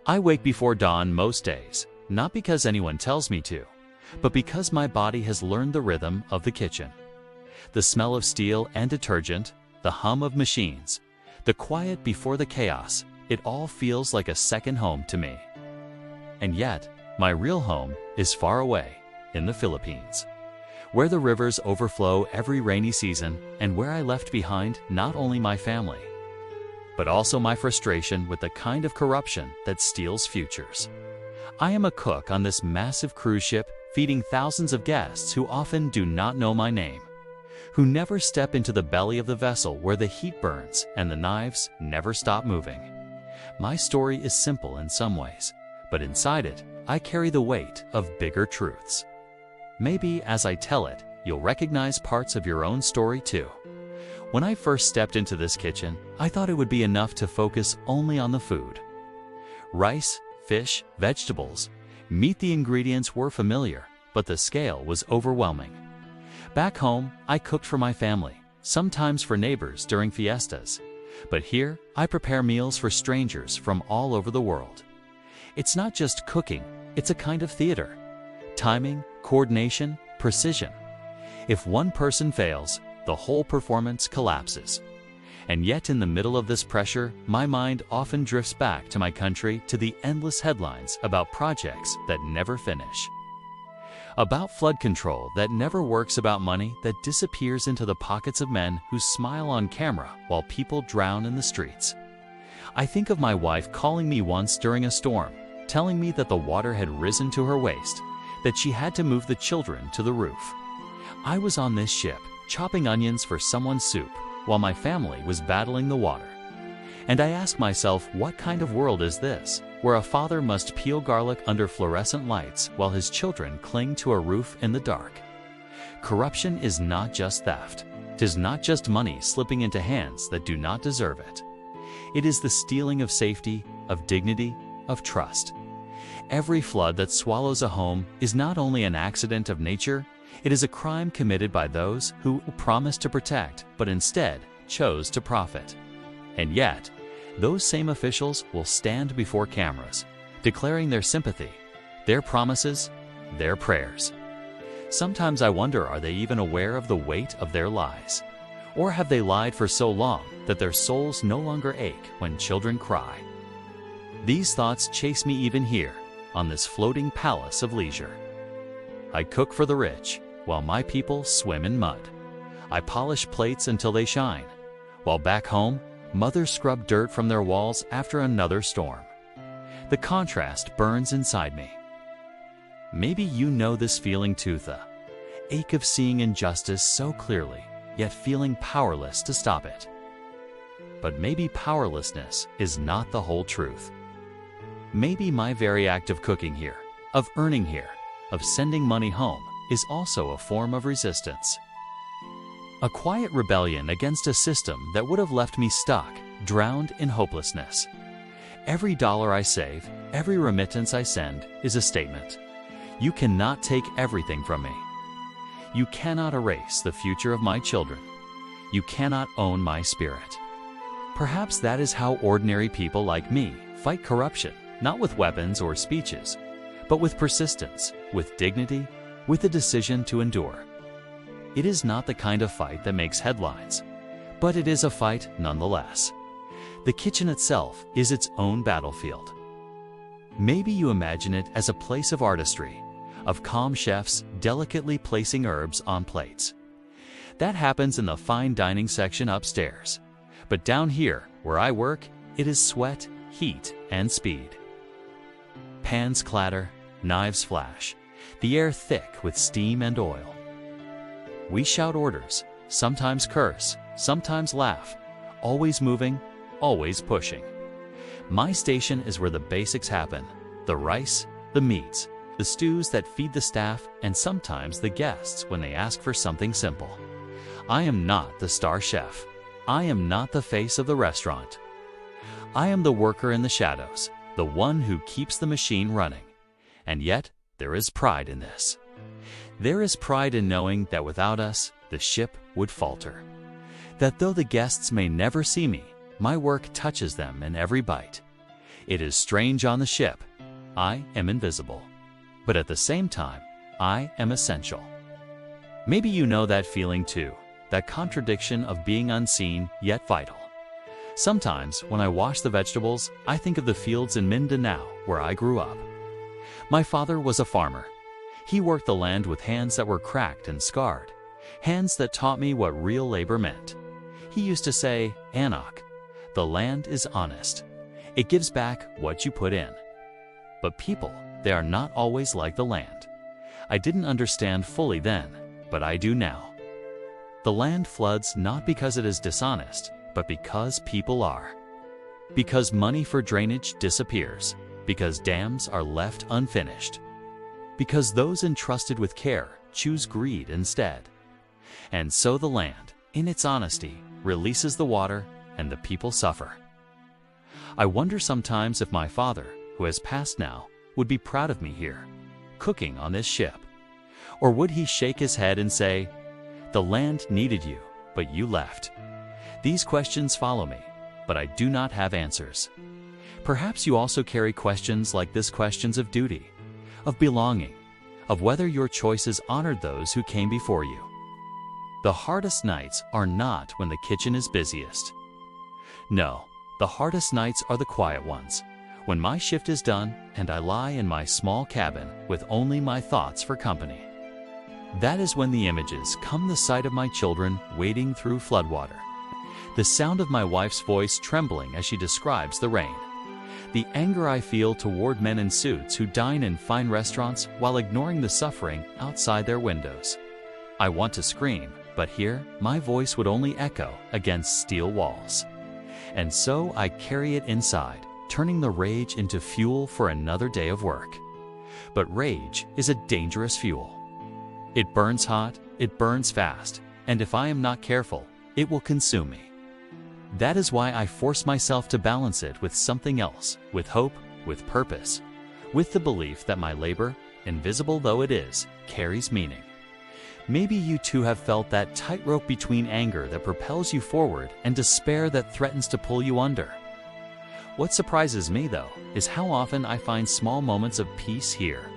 I wake before dawn most days, not because anyone tells me to, but because my body has learned the rhythm of the kitchen. The smell of steel and detergent, the hum of machines, the quiet before the chaos, it all feels like a second home to me. And yet, my real home is far away, in the Philippines, where the rivers overflow every rainy season and where I left behind not only my family, but also my frustration with the kind of corruption that steals futures. I am a cook on this massive cruise ship feeding thousands of guests who often do not know my name, who never step into the belly of the vessel where the heat burns and the knives never stop moving. My story is simple in some ways, but inside it, I carry the weight of bigger truths. Maybe as I tell it, you'll recognize parts of your own story too. When I first stepped into this kitchen, I thought it would be enough to focus only on the food. Rice, fish, vegetables, meat. The ingredients were familiar, but the scale was overwhelming. Back home, I cooked for my family, sometimes for neighbors during fiestas. But here, I prepare meals for strangers from all over the world. It's not just cooking, it's a kind of theater. Timing, coordination, precision. If one person fails, the whole performance collapses. And yet in the middle of this pressure, my mind often drifts back to my country, to the endless headlines about projects that never finish. About flood control that never works, about money that disappears into the pockets of men who smile on camera while people drown in the streets. I think of my wife calling me once during a storm, telling me that the water had risen to her waist, that she had to move the children to the roof. I was on this ship, chopping onions for someone's soup, while my family was battling the water. And I ask myself, what kind of world is this, where a father must peel garlic under fluorescent lights while his children cling to a roof in the dark? Corruption is not just theft. It is not just money slipping into hands that do not deserve it. It is the stealing of safety, of dignity, of trust. Every flood that swallows a home is not only an accident of nature, it is a crime committed by those who promised to protect but instead chose to profit. And yet, those same officials will stand before cameras, declaring their sympathy, their promises, their prayers. Sometimes I wonder, are they even aware of the weight of their lies? Or have they lied for so long that their souls no longer ache when children cry? These thoughts chase me even here, on this floating palace of leisure. I cook for the rich, while my people swim in mud. I polish plates until they shine, while back home, mothers scrub dirt from their walls after another storm. The contrast burns inside me. Maybe you know this feeling too, the ache of seeing injustice so clearly, yet feeling powerless to stop it. But maybe powerlessness is not the whole truth. Maybe my very act of cooking here, of earning here, of sending money home, is also a form of resistance. A quiet rebellion against a system that would have left me stuck, drowned in hopelessness. Every dollar I save, every remittance I send, is a statement. You cannot take everything from me. You cannot erase the future of my children. You cannot own my spirit. Perhaps that is how ordinary people like me fight corruption, not with weapons or speeches, but with persistence, with dignity, with the decision to endure. It is not the kind of fight that makes headlines, but it is a fight nonetheless. The kitchen itself is its own battlefield. Maybe you imagine it as a place of artistry, of calm chefs delicately placing herbs on plates. That happens in the fine dining section upstairs. But down here, where I work, it is sweat, heat, and speed. Pans clatter, knives flash, the air thick with steam and oil. We shout orders, sometimes curse, sometimes laugh, always moving, always pushing. My station is where the basics happen: the rice, the meats, the stews that feed the staff, and sometimes the guests when they ask for something simple. I am not the star chef. I am not the face of the restaurant. I am the worker in the shadows, the one who keeps the machine running. And yet, there is pride in this. There is pride in knowing that without us, the ship would falter. That though the guests may never see me, my work touches them in every bite. It is strange on the ship. I am invisible. But at the same time, I am essential. Maybe you know that feeling too, that contradiction of being unseen yet vital. Sometimes, when I wash the vegetables, I think of the fields in Mindanao where I grew up. My father was a farmer. He worked the land with hands that were cracked and scarred, hands that taught me what real labor meant. He used to say, "Anak, the land is honest. It gives back what you put in." But people, they are not always like the land. I didn't understand fully then, but I do now. The land floods not because it is dishonest, but because people are. Because money for drainage disappears, because dams are left unfinished, because those entrusted with care choose greed instead. And so the land, in its honesty, releases the water and the people suffer. I wonder sometimes if my father, who has passed now, would be proud of me here, cooking on this ship. Or would he shake his head and say, "The land needed you, but you left"? These questions follow me, but I do not have answers. Perhaps you also carry questions like this: questions of duty, of belonging, of whether your choices honored those who came before you. The hardest nights are not when the kitchen is busiest. No, the hardest nights are the quiet ones, when my shift is done and I lie in my small cabin with only my thoughts for company. That is when the images come: the sight of my children wading through floodwater, the sound of my wife's voice trembling as she describes the rain, the anger I feel toward men in suits who dine in fine restaurants while ignoring the suffering outside their windows. I want to scream, but here my voice would only echo against steel walls. And so I carry it inside, turning the rage into fuel for another day of work. But rage is a dangerous fuel. It burns hot, it burns fast, and if I am not careful, it will consume me. That is why I force myself to balance it with something else, with hope, with purpose, with the belief that my labor, invisible though it is, carries meaning. Maybe you too have felt that tightrope between anger that propels you forward and despair that threatens to pull you under. What surprises me, though, is how often I find small moments of peace here.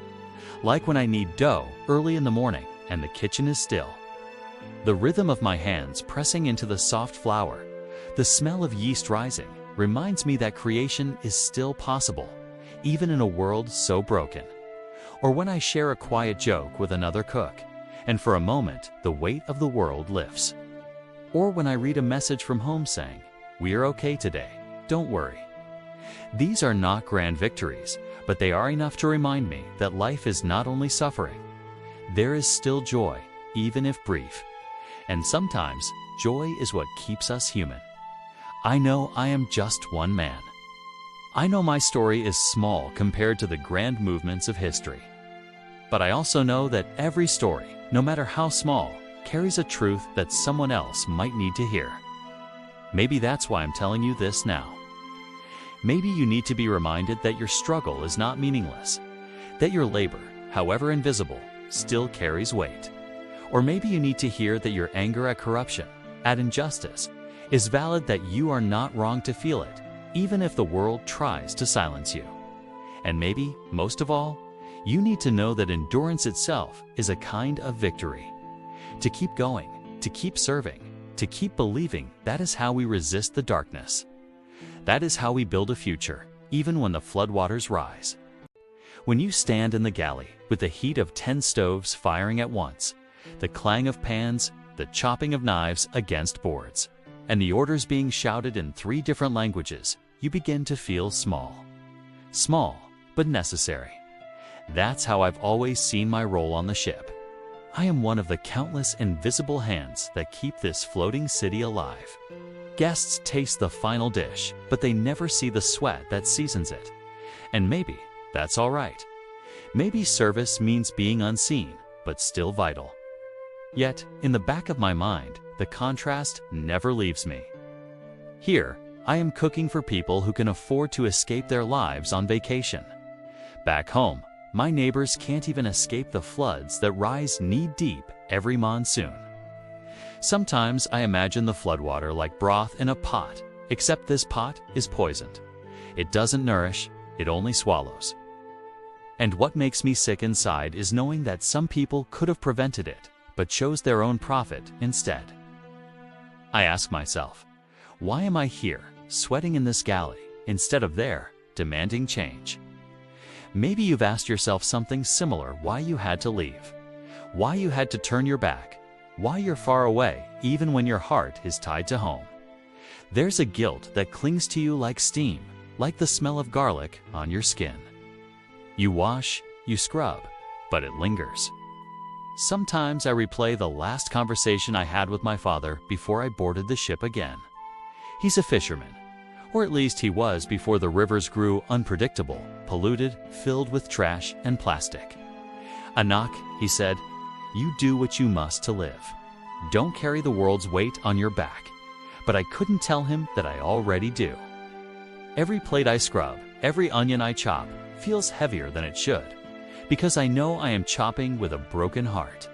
Like when I knead dough early in the morning and the kitchen is still. The rhythm of my hands pressing into the soft flour, the smell of yeast rising, reminds me that creation is still possible, even in a world so broken. Or when I share a quiet joke with another cook, and for a moment the weight of the world lifts. Or when I read a message from home saying, "We are okay today, don't worry." These are not grand victories, but they are enough to remind me that life is not only suffering. There is still joy, even if brief. And sometimes, joy is what keeps us human. I know I am just one man. I know my story is small compared to the grand movements of history. But I also know that every story, no matter how small, carries a truth that someone else might need to hear. Maybe that's why I'm telling you this now. Maybe you need to be reminded that your struggle is not meaningless, that your labor, however invisible, still carries weight. Or maybe you need to hear that your anger at corruption, at injustice, is valid, that you are not wrong to feel it, even if the world tries to silence you. And maybe, most of all, you need to know that endurance itself is a kind of victory. To keep going, to keep serving, to keep believing, that is how we resist the darkness. That is how we build a future, even when the floodwaters rise. When you stand in the galley with the heat of 10 stoves firing at once, the clang of pans, the chopping of knives against boards, and the orders being shouted in 3 different languages, you begin to feel small. Small, but necessary. That's how I've always seen my role on the ship. I am one of the countless invisible hands that keep this floating city alive. Guests taste the final dish, but they never see the sweat that seasons it. And maybe that's all right. Maybe service means being unseen, but still vital. Yet, in the back of my mind, the contrast never leaves me. Here, I am cooking for people who can afford to escape their lives on vacation. Back home, my neighbors can't even escape the floods that rise knee-deep every monsoon. Sometimes I imagine the floodwater like broth in a pot, except this pot is poisoned. It doesn't nourish, it only swallows. And what makes me sick inside is knowing that some people could have prevented it, but chose their own profit instead. I ask myself, why am I here, sweating in this galley, instead of there, demanding change? Maybe you've asked yourself something similar: why you had to leave, why you had to turn your back, why you're far away even when your heart is tied to home. There's a guilt that clings to you like steam, like the smell of garlic on your skin. You wash, you scrub, but it lingers. Sometimes I replay the last conversation I had with my father before I boarded the ship again. He's a fisherman, or at least he was before the rivers grew unpredictable, polluted, filled with trash and plastic. "Anak," he said, "you do what you must to live. Don't carry the world's weight on your back." But I couldn't tell him that I already do. Every plate I scrub, every onion I chop, feels heavier than it should, because I know I am chopping with a broken heart.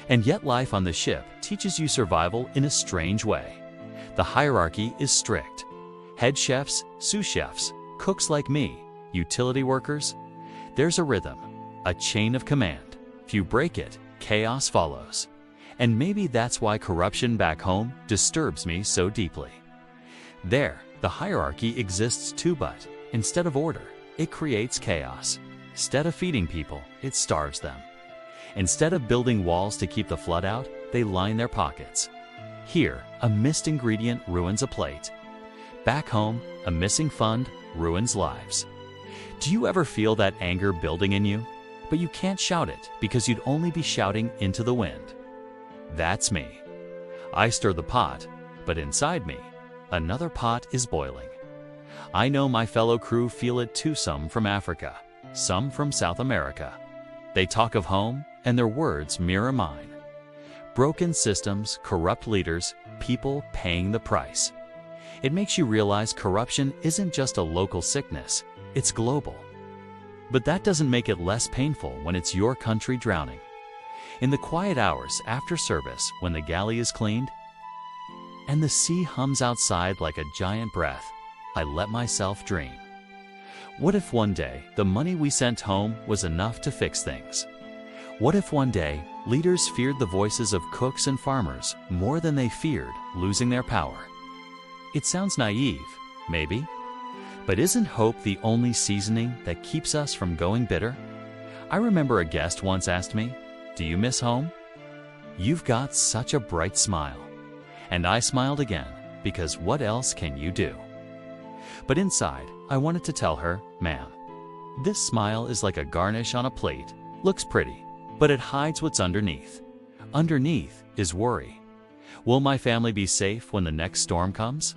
And yet life on the ship teaches you survival in a strange way. The hierarchy is strict. Head chefs, sous chefs, cooks like me, utility workers. There's a rhythm, a chain of command. If you break it, chaos follows. And maybe that's why corruption back home disturbs me so deeply. There, the hierarchy exists too, but instead of order, it creates chaos. Instead of feeding people, it starves them. Instead of building walls to keep the flood out, they line their pockets. Here, a missed ingredient ruins a plate. Back home, a missing fund ruins lives. Do you ever feel that anger building in you? But you can't shout it because you'd only be shouting into the wind. That's me. I stir the pot, but inside me, another pot is boiling. I know my fellow crew feel it too, some from Africa, some from South America. They talk of home, and their words mirror mine. Broken systems, corrupt leaders, people paying the price. It makes you realize corruption isn't just a local sickness, it's global. But that doesn't make it less painful when it's your country drowning. In the quiet hours after service, when the galley is cleaned, and the sea hums outside like a giant breath, I let myself dream. What if one day the money we sent home was enough to fix things? What if one day leaders feared the voices of cooks and farmers more than they feared losing their power? It sounds naive, maybe, but isn't hope the only seasoning that keeps us from going bitter? I remember a guest once asked me, "Do you miss home?" "You've got such a bright smile." And I smiled again, because what else can you do? But inside, I wanted to tell her, "Ma'am, this smile is like a garnish on a plate. Looks pretty, but it hides what's underneath. Underneath is worry. Will my family be safe when the next storm comes?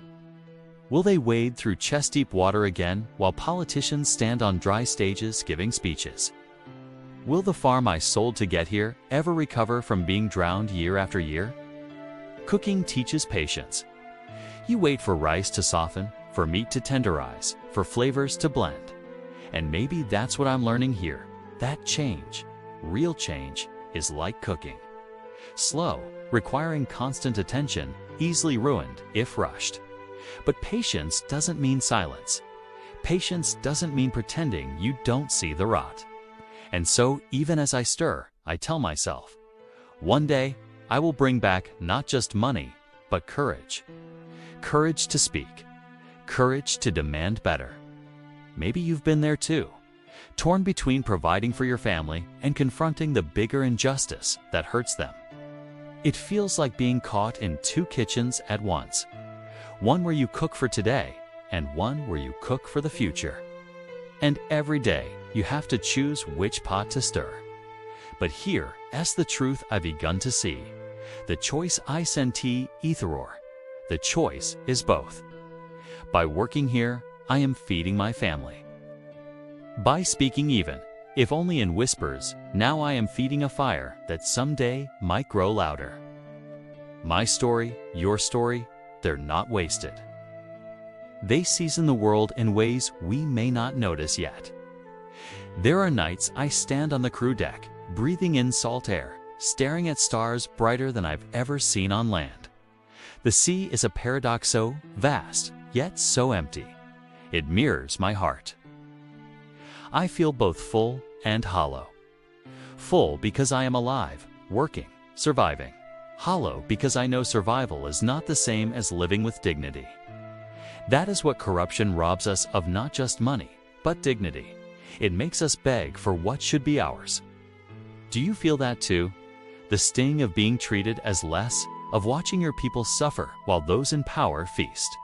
Will they wade through chest-deep water again while politicians stand on dry stages giving speeches? Will the farm I sold to get here ever recover from being drowned year after year?" Cooking teaches patience. You wait for rice to soften, for meat to tenderize, for flavors to blend. And maybe that's what I'm learning here. That change, real change, is like cooking. Slow, requiring constant attention, easily ruined if rushed. But patience doesn't mean silence. Patience doesn't mean pretending you don't see the rot. And so, even as I stir, I tell myself, one day, I will bring back not just money, but courage. Courage to speak. Courage to demand better. Maybe you've been there too, torn between providing for your family and confronting the bigger injustice that hurts them. It feels like being caught in two kitchens at once. One where you cook for today, and one where you cook for the future. And every day, you have to choose which pot to stir. But here, as the truth I've begun to see, the choice I senti etheror, the choice is both. By working here, I am feeding my family. By speaking even, if only in whispers, now I am feeding a fire that someday might grow louder. My story, your story, they're not wasted. They season the world in ways we may not notice yet. There are nights I stand on the crew deck, breathing in salt air, staring at stars brighter than I've ever seen on land. The sea is a paradox so vast, yet so empty. It mirrors my heart. I feel both full and hollow. Full because I am alive, working, surviving. Hollow because I know survival is not the same as living with dignity. That is what corruption robs us of, not just money, but dignity. It makes us beg for what should be ours. Do you feel that too? The sting of being treated as less, of watching your people suffer while those in power feast.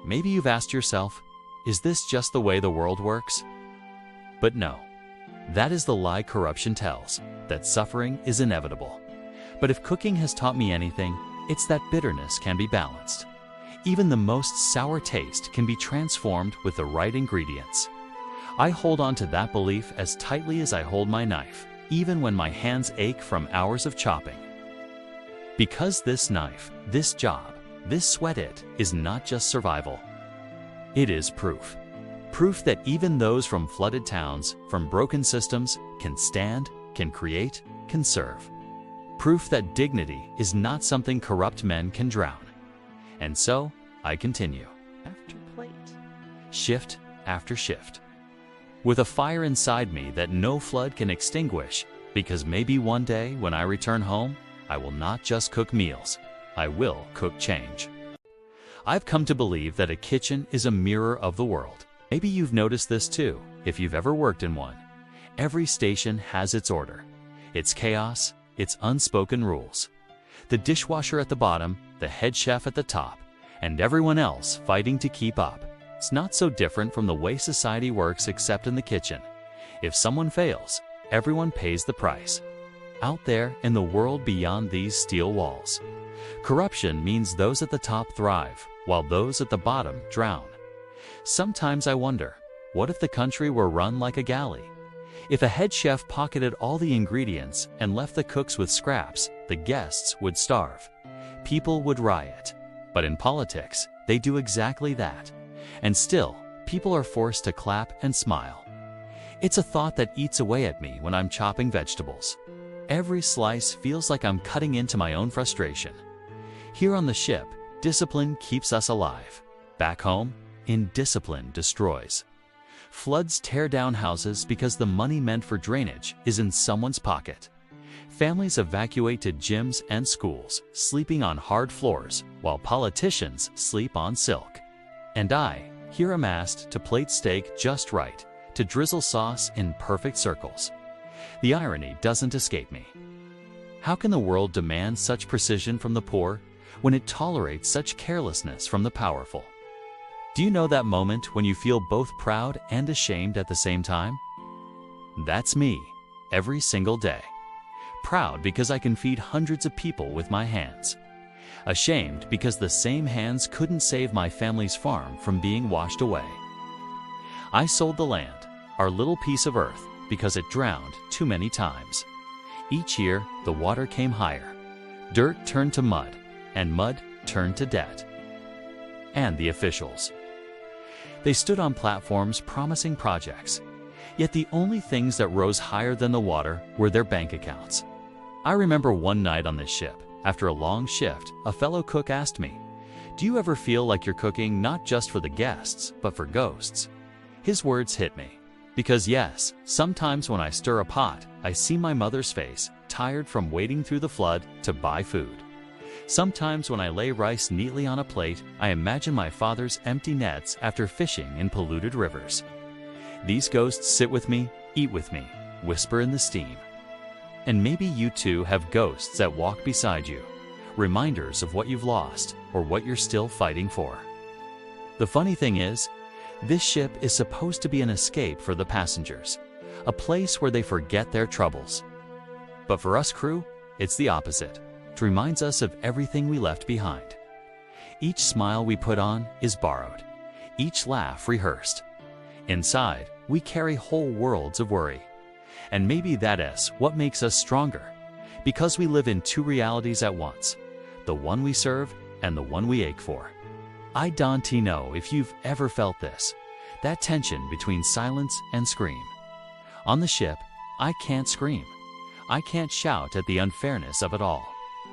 Maybe you've asked yourself, is this just the way the world works? But no. That is the lie corruption tells, that suffering is inevitable. But if cooking has taught me anything, it's that bitterness can be balanced. Even the most sour taste can be transformed with the right ingredients. I hold on to that belief as tightly as I hold my knife, even when my hands ache from hours of chopping. Because this knife, this job, this sweat is not just survival. It is proof. Proof that even those from flooded towns, from broken systems, can stand, can create, can serve. Proof that dignity is not something corrupt men can drown. And so, I continue. After plate. Shift after shift. With a fire inside me that no flood can extinguish, because maybe one day when I return home, I will not just cook meals, I will cook change. I've come to believe that a kitchen is a mirror of the world. Maybe you've noticed this too, if you've ever worked in one. Every station has its order, its chaos, its unspoken rules. The dishwasher at the bottom, the head chef at the top, and everyone else fighting to keep up. It's not so different from the way society works except in the kitchen. If someone fails, everyone pays the price. Out there in the world beyond these steel walls, corruption means those at the top thrive, while those at the bottom drown. Sometimes I wonder, what if the country were run like a galley? If a head chef pocketed all the ingredients and left the cooks with scraps, the guests would starve. People would riot. But in politics, they do exactly that. And still, people are forced to clap and smile. It's a thought that eats away at me when I'm chopping vegetables. Every slice feels like I'm cutting into my own frustration. Here on the ship, discipline keeps us alive. Back home, indiscipline destroys. Floods tear down houses because the money meant for drainage is in someone's pocket. Families evacuate to gyms and schools, sleeping on hard floors, while politicians sleep on silk. And I, here am asked to plate steak just right, to drizzle sauce in perfect circles. The irony doesn't escape me. How can the world demand such precision from the poor when it tolerates such carelessness from the powerful? Do you know that moment when you feel both proud and ashamed at the same time? That's me, every single day. Proud because I can feed hundreds of people with my hands. Ashamed because the same hands couldn't save my family's farm from being washed away. I sold the land, our little piece of earth, because it drowned too many times. Each year, the water came higher. Dirt turned to mud, and mud turned to debt. And the officials. They stood on platforms promising projects, yet the only things that rose higher than the water were their bank accounts. I remember one night on this ship, after a long shift, a fellow cook asked me, "Do you ever feel like you're cooking not just for the guests, but for ghosts?" His words hit me, because yes, sometimes when I stir a pot, I see my mother's face, tired from wading through the flood to buy food. Sometimes when I lay rice neatly on a plate, I imagine my father's empty nets after fishing in polluted rivers. These ghosts sit with me, eat with me, whisper in the steam. And maybe you too have ghosts that walk beside you, reminders of what you've lost or what you're still fighting for. The funny thing is, this ship is supposed to be an escape for the passengers, a place where they forget their troubles. But for us crew, it's the opposite. It reminds us of everything we left behind. Each smile we put on is borrowed, each laugh rehearsed. Inside, we carry whole worlds of worry. And maybe that is what makes us stronger, because we live in two realities at once, the one we serve and the one we ache for. I don't know if you've ever felt this, that tension between silence and scream. On the ship, I can't scream. I can't shout at the unfairness of it all.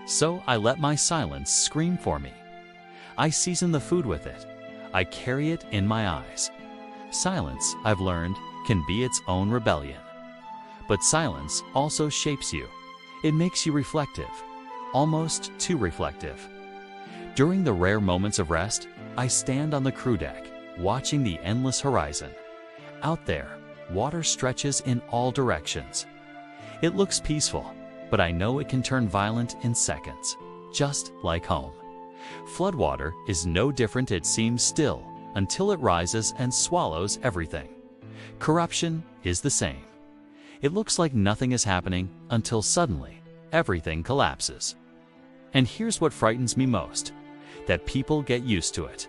So I let my silence scream for me. I season the food with it. I carry it in my eyes. Silence, I've learned, can be its own rebellion. But silence also shapes you. It makes you reflective, almost too reflective. During the rare moments of rest, I stand on the crew deck, watching the endless horizon. Out there, water stretches in all directions. It looks peaceful, but I know it can turn violent in seconds, just like home. Floodwater is no different. It seems still until it rises and swallows everything. Corruption is the same. It looks like nothing is happening until suddenly everything collapses. And here's what frightens me most, that people get used to it.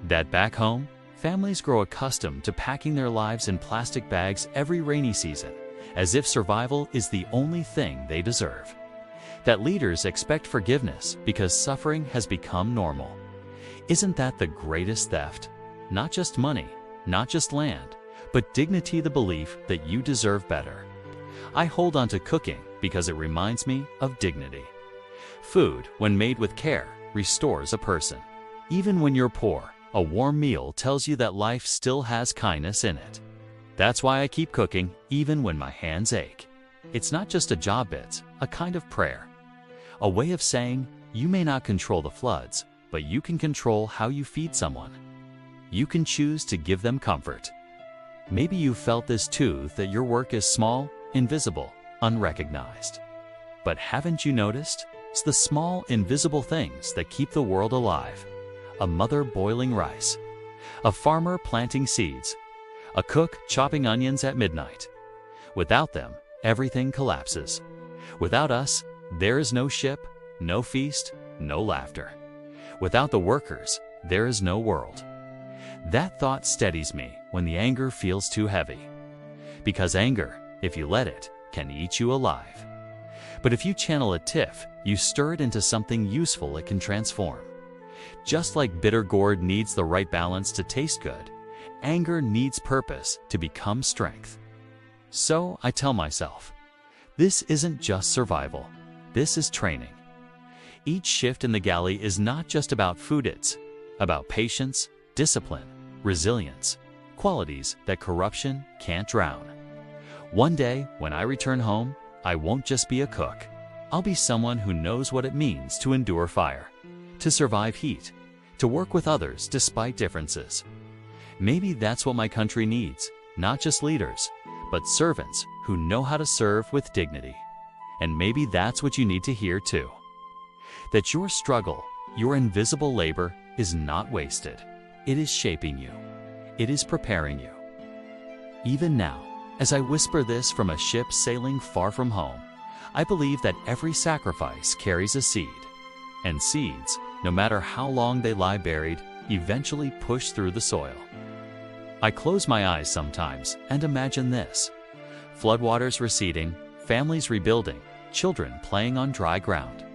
That back home, families grow accustomed to packing their lives in plastic bags every rainy season, as if survival is the only thing they deserve. That leaders expect forgiveness because suffering has become normal. Isn't that the greatest theft? Not just money, not just land, but dignity, the belief that you deserve better. I hold on to cooking because it reminds me of dignity. Food, when made with care, restores a person. Even when you're poor, a warm meal tells you that life still has kindness in it. That's why I keep cooking even when my hands ache. It's not just a job, it's a kind of prayer. A way of saying, you may not control the floods, but you can control how you feed someone. You can choose to give them comfort. Maybe you felt this too, that your work is small, invisible, unrecognized. But haven't you noticed? It's the small, invisible things that keep the world alive. A mother boiling rice, a farmer planting seeds, a cook chopping onions at midnight. Without them, everything collapses. Without us, there is no ship, no feast, no laughter. Without the workers, there is no world. That thought steadies me when the anger feels too heavy. Because anger, if you let it, can eat you alive. But if you channel a tiff, you stir it into something useful, it can transform. Just like bitter gourd needs the right balance to taste good, anger needs purpose to become strength. So I tell myself, this isn't just survival, this is training. Each shift in the galley is not just about food, it's about patience, discipline, resilience, qualities that corruption can't drown. One day, when I return home, I won't just be a cook. I'll be someone who knows what it means to endure fire, to survive heat, to work with others despite differences. Maybe that's what my country needs, not just leaders, but servants who know how to serve with dignity. And maybe that's what you need to hear too. That your struggle, your invisible labor, is not wasted. It is shaping you. It is preparing you. Even now, as I whisper this from a ship sailing far from home, I believe that every sacrifice carries a seed. And seeds, no matter how long they lie buried, eventually push through the soil. I close my eyes sometimes and imagine this: floodwaters receding, families rebuilding, children playing on dry ground.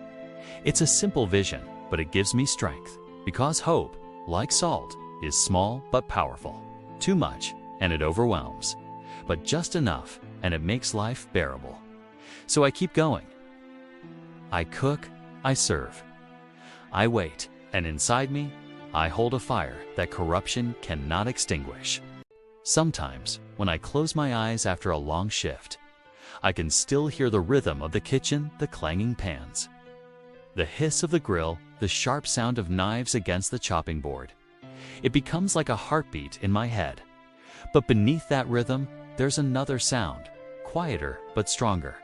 It's a simple vision, but it gives me strength, because hope, like salt, is small but powerful. Too much, and it overwhelms. But just enough, and it makes life bearable. So I keep going. I cook, I serve. I wait, and inside me, I hold a fire that corruption cannot extinguish. Sometimes, when I close my eyes after a long shift, I can still hear the rhythm of the kitchen, the clanging pans, the hiss of the grill, the sharp sound of knives against the chopping board. It becomes like a heartbeat in my head. But beneath that rhythm, there's another sound, quieter but stronger.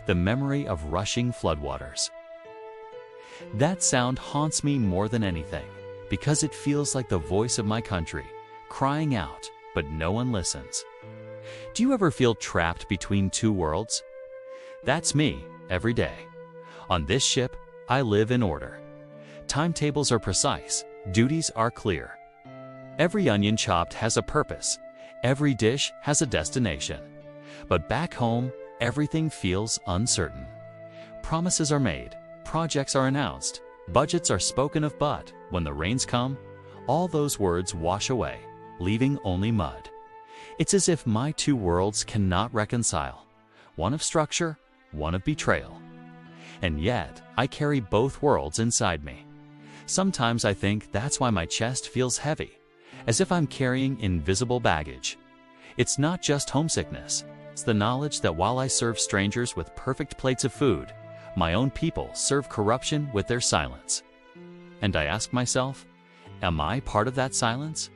The memory of rushing floodwaters. That sound haunts me more than anything, because it feels like the voice of my country, crying out, but no one listens. Do you ever feel trapped between two worlds? That's me, every day. On this ship, I live in order. Timetables are precise, duties are clear. Every onion chopped has a purpose. Every dish has a destination. But back home, everything feels uncertain. Promises are made, projects are announced, budgets are spoken of, but when the rains come, all those words wash away, leaving only mud. It's as if my two worlds cannot reconcile, one of structure, one of betrayal. And yet, I carry both worlds inside me. Sometimes I think that's why my chest feels heavy, as if I'm carrying invisible baggage. It's not just homesickness. It's the knowledge that while I serve strangers with perfect plates of food, my own people serve corruption with their silence. And I ask myself, am I part of that silence?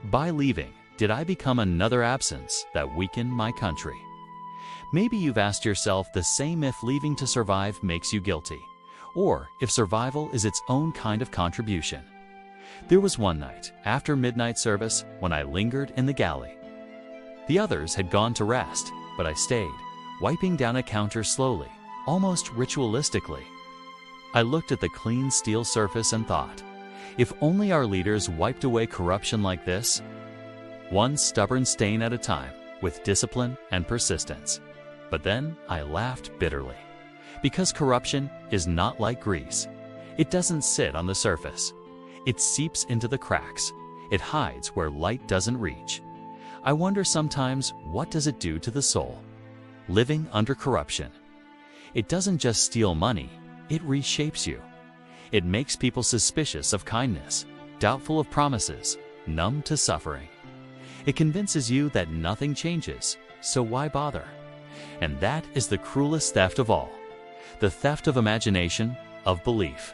By leaving, did I become another absence that weakened my country? Maybe you've asked yourself the same if leaving to survive makes you guilty, or if survival is its own kind of contribution. There was one night, after midnight service, when I lingered in the galley. The others had gone to rest, but I stayed, wiping down a counter slowly, almost ritualistically. I looked at the clean steel surface and thought, if only our leaders wiped away corruption like this, one stubborn stain at a time, with discipline and persistence. But then I laughed bitterly, because corruption is not like grease. It doesn't sit on the surface. It seeps into the cracks. It hides where light doesn't reach. I wonder sometimes, what does it do to the soul? Living under corruption. It doesn't just steal money, it reshapes you. It makes people suspicious of kindness, doubtful of promises, numb to suffering. It convinces you that nothing changes, so why bother? And that is the cruelest theft of all. The theft of imagination, of belief.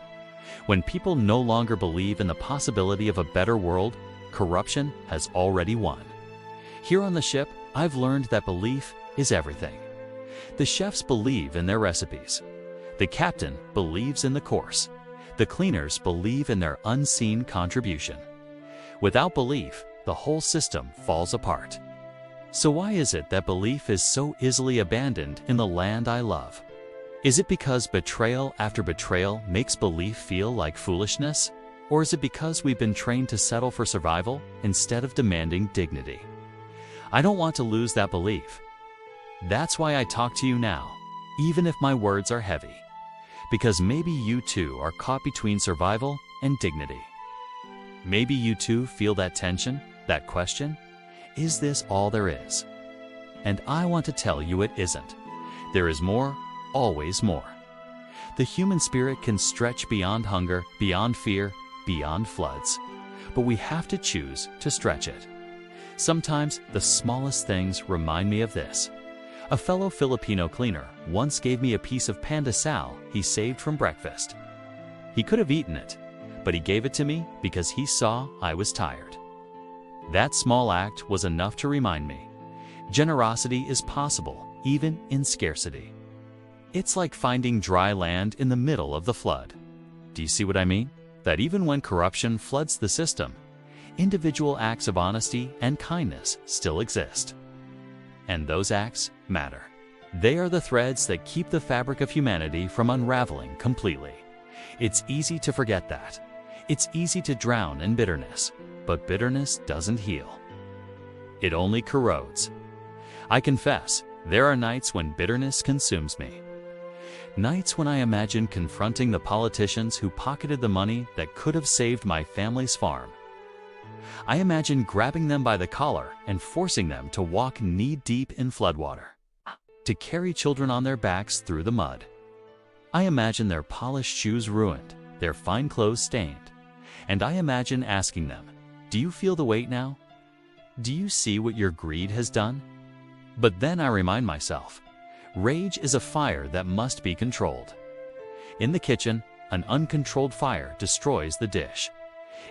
When people no longer believe in the possibility of a better world, corruption has already won. Here on the ship, I've learned that belief is everything. The chefs believe in their recipes. The captain believes in the course. The cleaners believe in their unseen contribution. Without belief, the whole system falls apart. So why is it that belief is so easily abandoned in the land I love? Is it because betrayal after betrayal makes belief feel like foolishness? Or is it because we've been trained to settle for survival instead of demanding dignity? I don't want to lose that belief. That's why I talk to you now, even if my words are heavy. Because maybe you too are caught between survival and dignity. Maybe you too feel that tension, that question. Is this all there is? And I want to tell you it isn't. There is more, always more. The human spirit can stretch beyond hunger, beyond fear, beyond floods. But we have to choose to stretch it. Sometimes the smallest things remind me of this. A fellow Filipino cleaner once gave me a piece of pandesal he saved from breakfast. He could have eaten it, but he gave it to me because he saw I was tired. That small act was enough to remind me, generosity is possible even in scarcity. It's like finding dry land in the middle of the flood. Do you see what I mean? That even when corruption floods the system, individual acts of honesty and kindness still exist. And those acts matter. They are the threads that keep the fabric of humanity from unraveling completely. It's easy to forget that. It's easy to drown in bitterness, but bitterness doesn't heal. It only corrodes. I confess, there are nights when bitterness consumes me. Nights when I imagine confronting the politicians who pocketed the money that could have saved my family's farm. I imagine grabbing them by the collar and forcing them to walk knee-deep in floodwater, to carry children on their backs through the mud. I imagine their polished shoes ruined, their fine clothes stained, and I imagine asking them, "Do you feel the weight now? Do you see what your greed has done?" But then I remind myself, rage is a fire that must be controlled. In the kitchen, an uncontrolled fire destroys the dish.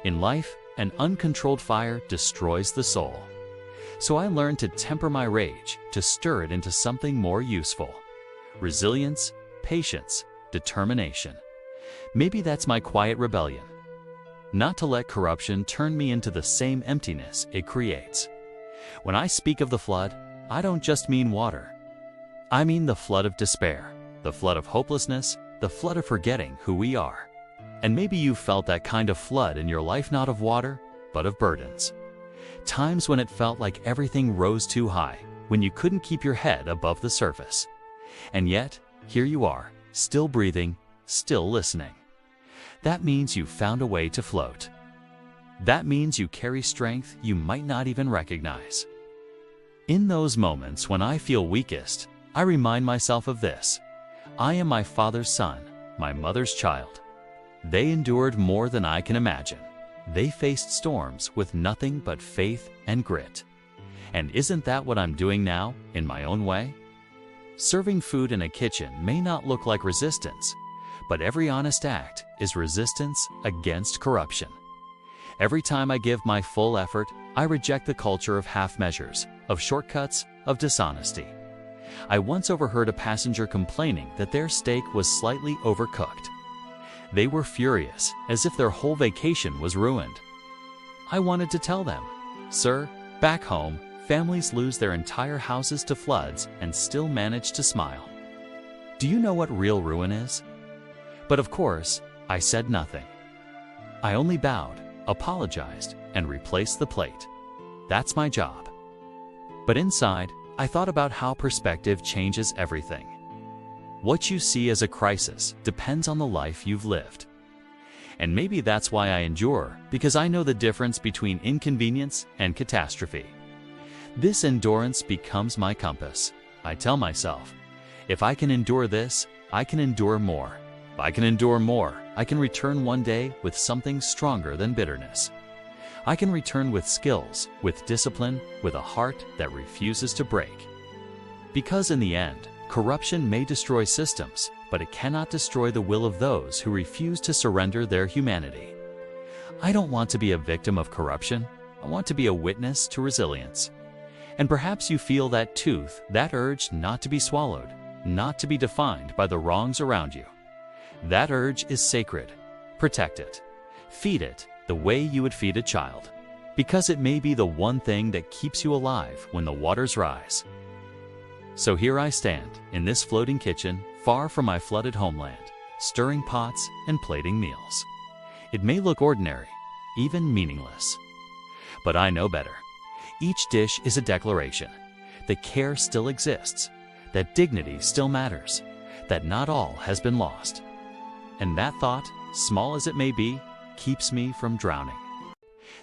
In life, an uncontrolled fire destroys the soul. So I learned to temper my rage, to stir it into something more useful. Resilience, patience, determination. Maybe that's my quiet rebellion. Not to let corruption turn me into the same emptiness it creates. When I speak of the flood, I don't just mean water. I mean the flood of despair, the flood of hopelessness, the flood of forgetting who we are. And maybe you've felt that kind of flood in your life, not of water, but of burdens. Times when it felt like everything rose too high, when you couldn't keep your head above the surface. And yet, here you are, still breathing, still listening. That means you found a way to float. That means you carry strength you might not even recognize. In those moments when I feel weakest, I remind myself of this. I am my father's son, my mother's child. They endured more than I can imagine. They faced storms with nothing but faith and grit. And isn't that what I'm doing now, in my own way? Serving food in a kitchen may not look like resistance, but every honest act is resistance against corruption. Every time I give my full effort, I reject the culture of half measures, of shortcuts, of dishonesty. I once overheard a passenger complaining that their steak was slightly overcooked. They were furious, as if their whole vacation was ruined. I wanted to tell them, "Sir, back home, families lose their entire houses to floods and still manage to smile. Do you know what real ruin is?" But of course, I said nothing. I only bowed, apologized, and replaced the plate. That's my job. But inside, I thought about how perspective changes everything. What you see as a crisis depends on the life you've lived. And maybe that's why I endure, because I know the difference between inconvenience and catastrophe. This endurance becomes my compass. I tell myself, if I can endure this, I can endure more. If I can endure more, I can return one day with something stronger than bitterness. I can return with skills, with discipline, with a heart that refuses to break. Because in the end, corruption may destroy systems, but it cannot destroy the will of those who refuse to surrender their humanity. I don't want to be a victim of corruption. I want to be a witness to resilience. And perhaps you feel that tooth, that urge not to be swallowed, not to be defined by the wrongs around you. That urge is sacred. Protect it. Feed it the way you would feed a child, because it may be the one thing that keeps you alive when the waters rise. So here I stand, in this floating kitchen, far from my flooded homeland, stirring pots and plating meals. It may look ordinary, even meaningless. But I know better. Each dish is a declaration that care still exists, that dignity still matters, that not all has been lost. And that thought, small as it may be, keeps me from drowning.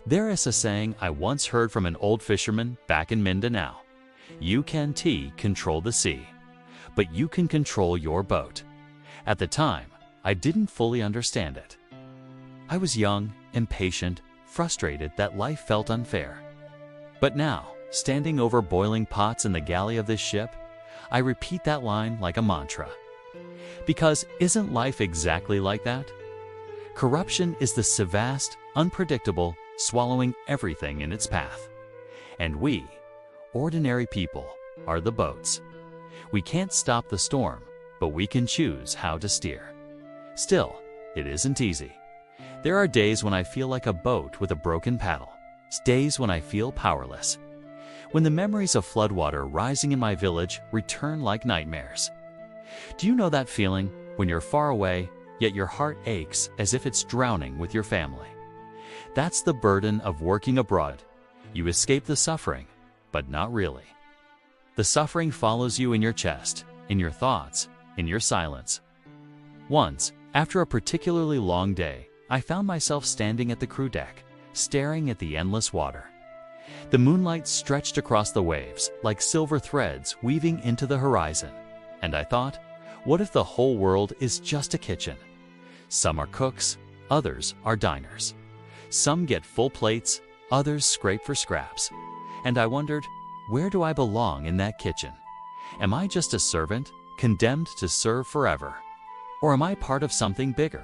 There is a saying I once heard from an old fisherman back in Mindanao. You can control the sea, but you can control your boat. At the time, I didn't fully understand it. I was young, impatient, frustrated that life felt unfair. But now, standing over boiling pots in the galley of this ship, I repeat that line like a mantra. Because isn't life exactly like that? Corruption is the vast, unpredictable, swallowing everything in its path. And we, ordinary people, are the boats. We can't stop the storm, but we can choose how to steer. Still, it isn't easy. There are days when I feel like a boat with a broken paddle. Days when I feel powerless. When the memories of floodwater rising in my village return like nightmares. Do you know that feeling when you're far away, yet your heart aches as if it's drowning with your family? That's the burden of working abroad. You escape the suffering, but not really. The suffering follows you in your chest, in your thoughts, in your silence. Once, after a particularly long day, I found myself standing at the crew deck, staring at the endless water. The moonlight stretched across the waves like silver threads weaving into the horizon. And I thought, what if the whole world is just a kitchen? Some are cooks, others are diners. Some get full plates, others scrape for scraps. And I wondered, where do I belong in that kitchen? Am I just a servant, condemned to serve forever? Or am I part of something bigger,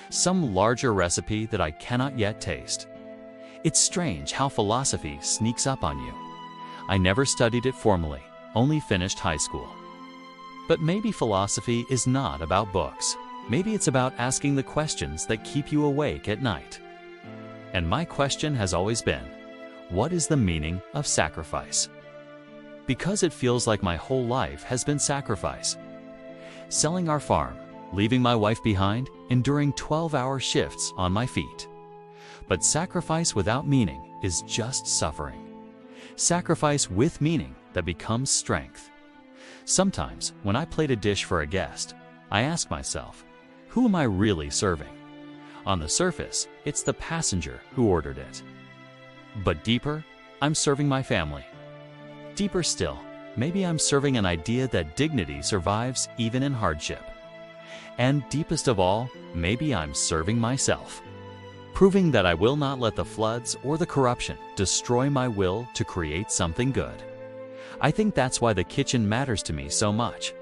some larger recipe that I cannot yet taste? It's strange how philosophy sneaks up on you. I never studied it formally, only finished high school. But maybe philosophy is not about books. Maybe it's about asking the questions that keep you awake at night. And my question has always been, what is the meaning of sacrifice? Because it feels like my whole life has been sacrifice. Selling our farm, leaving my wife behind, enduring 12-hour shifts on my feet. But sacrifice without meaning is just suffering. Sacrifice with meaning that becomes strength. Sometimes, when I plate a dish for a guest, I ask myself, who am I really serving? On the surface, it's the passenger who ordered it. But deeper, I'm serving my family. Deeper still, maybe I'm serving an idea that dignity survives even in hardship. And deepest of all, maybe I'm serving myself, proving that I will not let the floods or the corruption destroy my will to create something good. I think that's why the kitchen matters to me so much.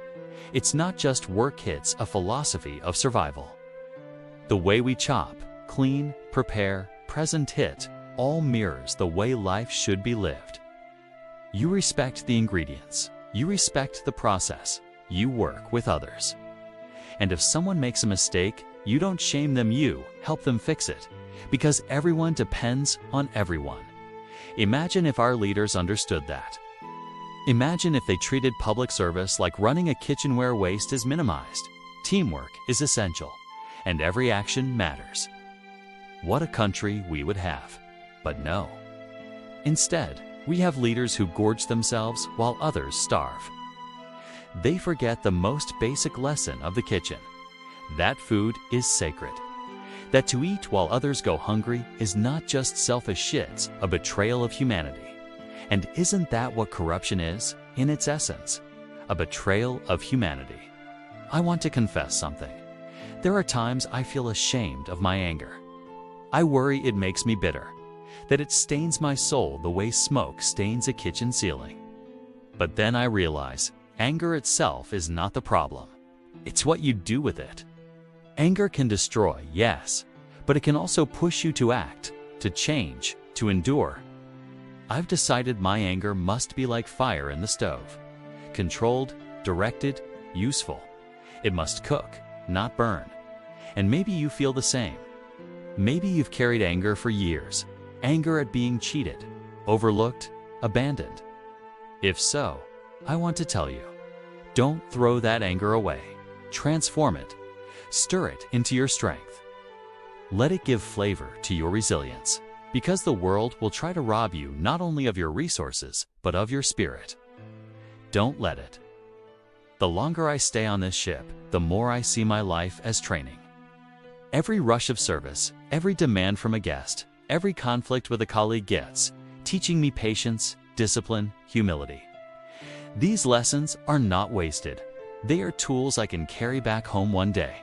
It's not just work, it's a philosophy of survival. The way we chop, clean, prepare, present it, all mirrors the way life should be lived. You respect the ingredients, you respect the process, you work with others. And if someone makes a mistake, you don't shame them, you help them fix it, because everyone depends on everyone. Imagine if our leaders understood that. Imagine if they treated public service like running a kitchen where waste is minimized, teamwork is essential, and every action matters. What a country we would have. But no. Instead, we have leaders who gorge themselves while others starve. They forget the most basic lesson of the kitchen, that food is sacred. That to eat while others go hungry is not just selfish shits, a betrayal of humanity. And isn't that what corruption is, in its essence? A betrayal of humanity. I want to confess something. There are times I feel ashamed of my anger. I worry it makes me bitter, that it stains my soul the way smoke stains a kitchen ceiling. But then I realize, anger itself is not the problem. It's what you do with it. Anger can destroy, yes, but it can also push you to act, to change, to endure. I've decided my anger must be like fire in the stove. Controlled, directed, useful. It must cook, not burn. And maybe you feel the same. Maybe you've carried anger for years. Anger at being cheated, overlooked, abandoned. If so, I want to tell you, don't throw that anger away. Transform it. Stir it into your strength. Let it give flavor to your resilience, because the world will try to rob you not only of your resources, but of your spirit. Don't let it. The longer I stay on this ship, the more I see my life as training. Every rush of service, every demand from a guest, every conflict with a colleague gets, teaching me patience, discipline, humility. These lessons are not wasted. They are tools I can carry back home one day.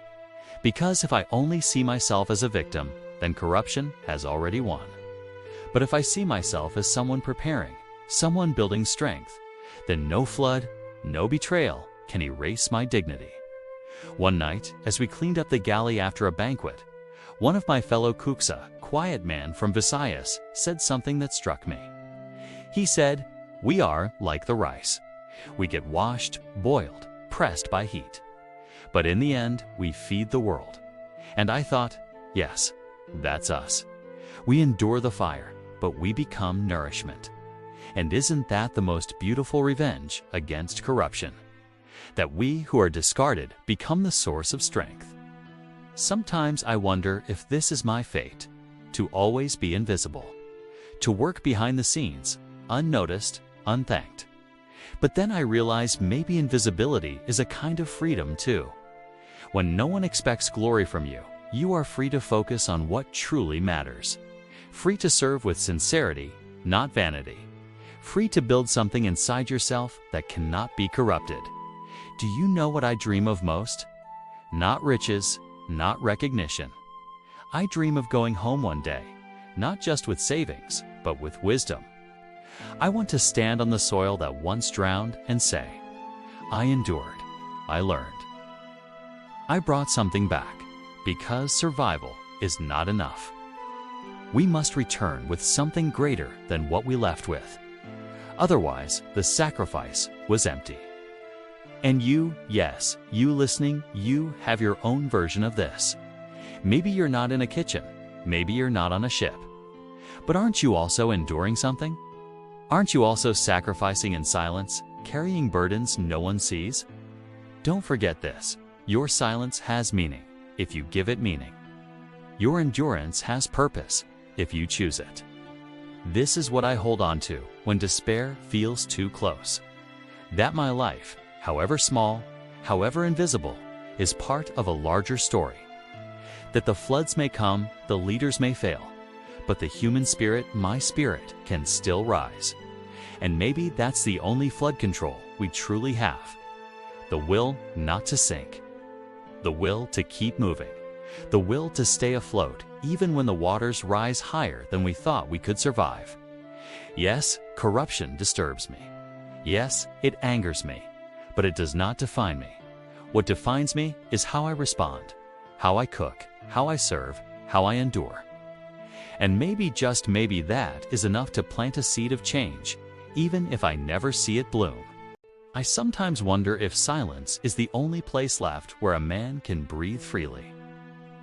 Because if I only see myself as a victim, then corruption has already won. But if I see myself as someone preparing, someone building strength, then no flood, no betrayal can erase my dignity. One night, as we cleaned up the galley after a banquet, one of my fellow Kuksa, quiet man from Visayas, said something that struck me. He said, "We are like the rice. We get washed, boiled, pressed by heat. But in the end, we feed the world." And I thought, yes, that's us. We endure the fire, but we become nourishment. And isn't that the most beautiful revenge against corruption? That we who are discarded become the source of strength. Sometimes I wonder if this is my fate, to always be invisible, to work behind the scenes, unnoticed, unthanked. But then I realize maybe invisibility is a kind of freedom too. When no one expects glory from you, you are free to focus on what truly matters. Free to serve with sincerity, not vanity. Free to build something inside yourself that cannot be corrupted. Do you know what I dream of most? Not riches, not recognition. I dream of going home one day, not just with savings, but with wisdom. I want to stand on the soil that once drowned and say, I endured, I learned. I brought something back, because survival is not enough. We must return with something greater than what we left with. Otherwise, the sacrifice was empty. And you, yes, you listening, you have your own version of this. Maybe you're not in a kitchen, maybe you're not on a ship. But aren't you also enduring something? Aren't you also sacrificing in silence, carrying burdens no one sees? Don't forget this. Your silence has meaning, if you give it meaning. Your endurance has purpose, if you choose it. This is what I hold on to when despair feels too close. That my life, however small, however invisible, is part of a larger story. That the floods may come, the leaders may fail, but the human spirit, my spirit, can still rise. And maybe that's the only flood control we truly have. The will not to sink. the will to keep moving, the will to stay afloat even when the waters rise higher than we thought we could survive. Yes, corruption disturbs me. Yes, it angers me, but it does not define me. What defines me is how I respond, how I cook, how I serve, how I endure. And maybe, just maybe, that is enough to plant a seed of change, even if I never see it bloom. I sometimes wonder if silence is the only place left where a man can breathe freely.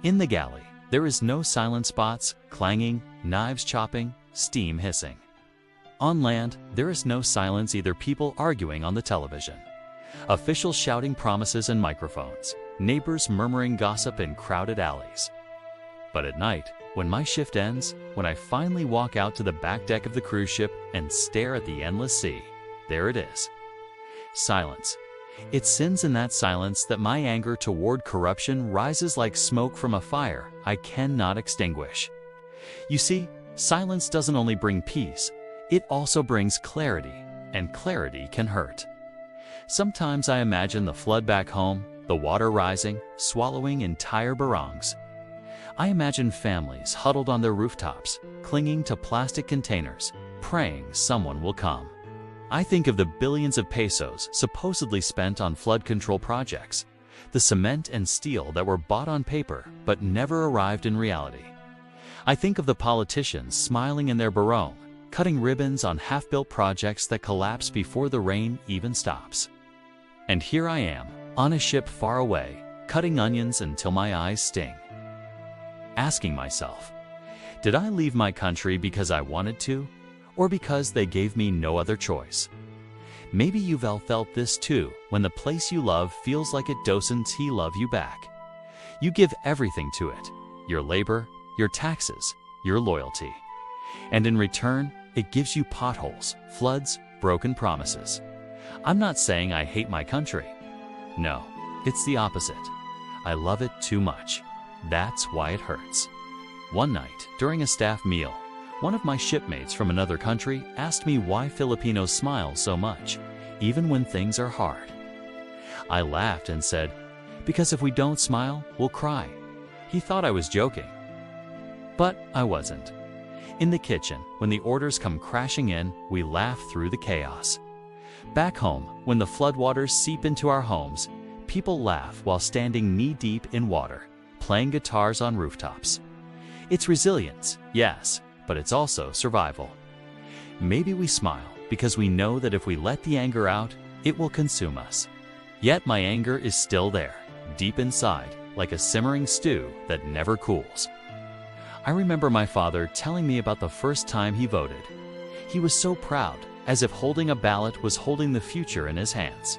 In the galley, there is no silent spots, clanging, knives chopping, steam hissing. On land, there is no silence either, people arguing on the television, officials shouting promises in microphones, neighbors murmuring gossip in crowded alleys. But at night, when my shift ends, when I finally walk out to the back deck of the cruise ship and stare at the endless sea, there it is. Silence. It sins in that silence that my anger toward corruption rises like smoke from a fire I cannot extinguish. You see, silence doesn't only bring peace, it also brings clarity, and clarity can hurt. Sometimes I imagine the flood back home, the water rising, swallowing entire barangs. I imagine families huddled on their rooftops, clinging to plastic containers, praying someone will come. I think of the billions of pesos supposedly spent on flood control projects, the cement and steel that were bought on paper but never arrived in reality. I think of the politicians smiling in their barong, cutting ribbons on half-built projects that collapse before the rain even stops. And here I am, on a ship far away, cutting onions until my eyes sting. Asking myself, did I leave my country because I wanted to, or because they gave me no other choice? Maybe you've all felt this too, when the place you love feels like it doesn't love you back. You give everything to it, your labor, your taxes, your loyalty. And in return, it gives you potholes, floods, broken promises. I'm not saying I hate my country. No, it's the opposite. I love it too much. That's why it hurts. One night, during a staff meal, one of my shipmates from another country asked me why Filipinos smile so much, even when things are hard. I laughed and said, because if we don't smile, we'll cry. He thought I was joking. But I wasn't. In the kitchen, when the orders come crashing in, we laugh through the chaos. Back home, when the floodwaters seep into our homes, people laugh while standing knee-deep in water, playing guitars on rooftops. It's resilience, yes, but it's also survival. Maybe we smile because we know that if we let the anger out, it will consume us. Yet my anger is still there, deep inside, like a simmering stew that never cools. I remember my father telling me about the first time he voted. He was so proud, as if holding a ballot was holding the future in his hands.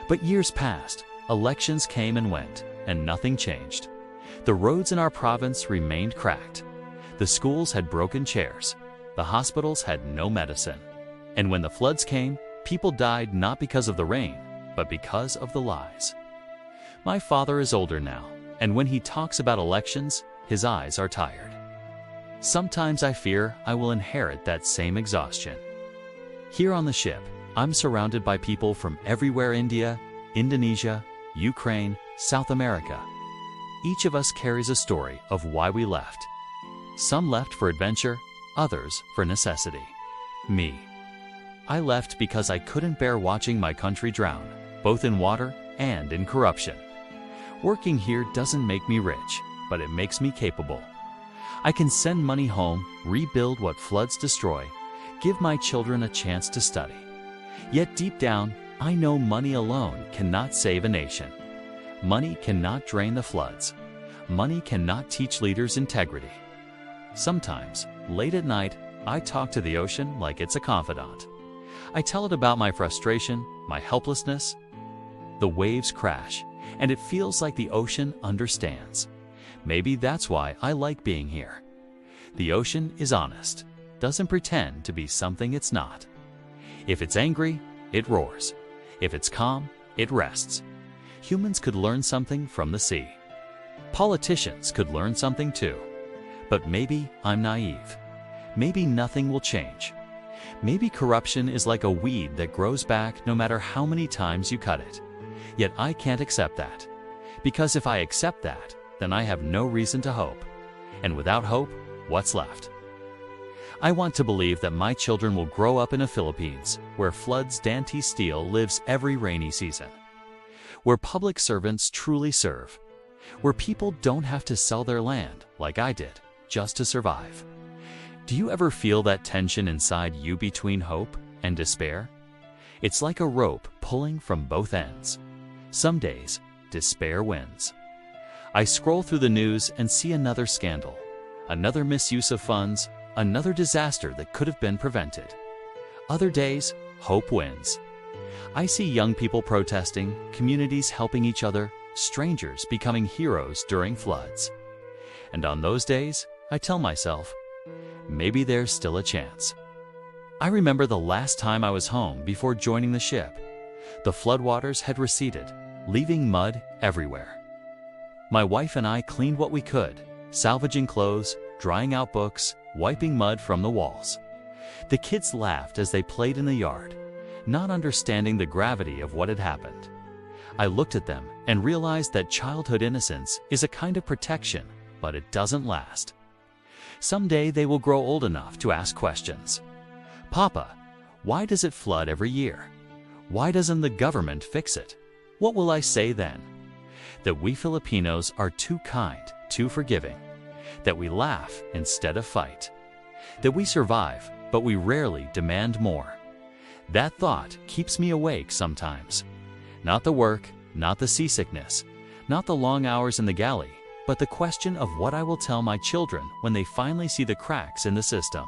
But years passed, elections came and went, and nothing changed. The roads in our province remained cracked. The schools had broken chairs. The hospitals had no medicine. And when the floods came, people died not because of the rain, but because of the lies. My father is older now, and when he talks about elections, his eyes are tired. Sometimes I fear I will inherit that same exhaustion. Here on the ship, I'm surrounded by people from everywhere: India, Indonesia, Ukraine, South America. Each of us carries a story of why we left. Some left for adventure, others for necessity. Me. I left because I couldn't bear watching my country drown, both in water and in corruption. Working here doesn't make me rich, but it makes me capable. I can send money home, rebuild what floods destroy, give my children a chance to study. Yet deep down, I know money alone cannot save a nation. Money cannot drain the floods. Money cannot teach leaders integrity. Sometimes, late at night, I talk to the ocean like it's a confidant. I tell it about my frustration, my helplessness. The waves crash, and it feels like the ocean understands. Maybe that's why I like being here. The ocean is honest, doesn't pretend to be something it's not. If it's angry, it roars. If it's calm, it rests. Humans could learn something from the sea. Politicians could learn something too. But maybe I'm naive. Maybe nothing will change. Maybe corruption is like a weed that grows back no matter how many times you cut it. Yet I can't accept that. Because if I accept that, then I have no reason to hope. And without hope, what's left? I want to believe that my children will grow up in a Philippines where flood's Dante steel lives every rainy season, where public servants truly serve, where people don't have to sell their land like I did just to survive. Do you ever feel that tension inside you between hope and despair? It's like a rope pulling from both ends. Some days, despair wins. I scroll through the news and see another scandal, another misuse of funds, another disaster that could have been prevented. Other days, hope wins. I see young people protesting, communities helping each other, strangers becoming heroes during floods. And on those days, I tell myself, maybe there's still a chance. I remember the last time I was home before joining the ship. The floodwaters had receded, leaving mud everywhere. My wife and I cleaned what we could, salvaging clothes, drying out books, wiping mud from the walls. The kids laughed as they played in the yard, not understanding the gravity of what had happened. I looked at them and realized that childhood innocence is a kind of protection, but it doesn't last. Someday they will grow old enough to ask questions. Papa, why does it flood every year? Why doesn't the government fix it? What will I say then? That we Filipinos are too kind, too forgiving. That we laugh instead of fight. That we survive, but we rarely demand more. That thought keeps me awake sometimes. Not the work, not the seasickness, not the long hours in the galley, but the question of what I will tell my children when they finally see the cracks in the system.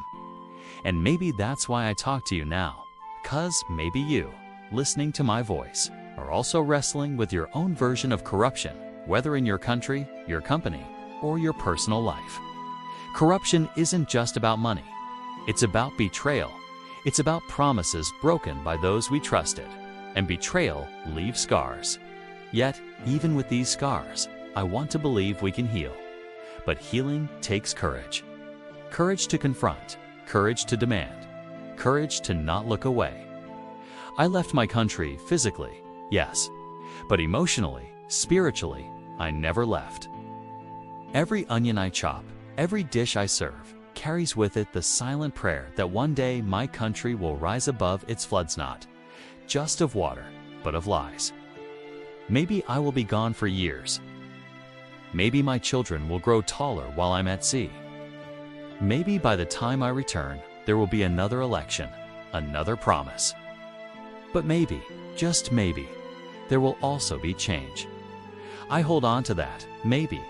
And maybe that's why I talk to you now, 'cause maybe you, listening to my voice, are also wrestling with your own version of corruption, whether in your country, your company, or your personal life. Corruption isn't just about money. It's about betrayal. It's about promises broken by those we trusted. And betrayal leaves scars. Yet, even with these scars, I want to believe we can heal. But healing takes courage. Courage to confront, courage to demand, courage to not look away. I left my country physically, yes, but emotionally, spiritually, I never left. Every onion I chop, every dish I serve, carries with it the silent prayer that one day my country will rise above its floods, not just of water, but of lies. Maybe I will be gone for years. Maybe my children will grow taller while I'm at sea. Maybe by the time I return, there will be another election, another promise. But maybe, just maybe, there will also be change. I hold on to that, maybe,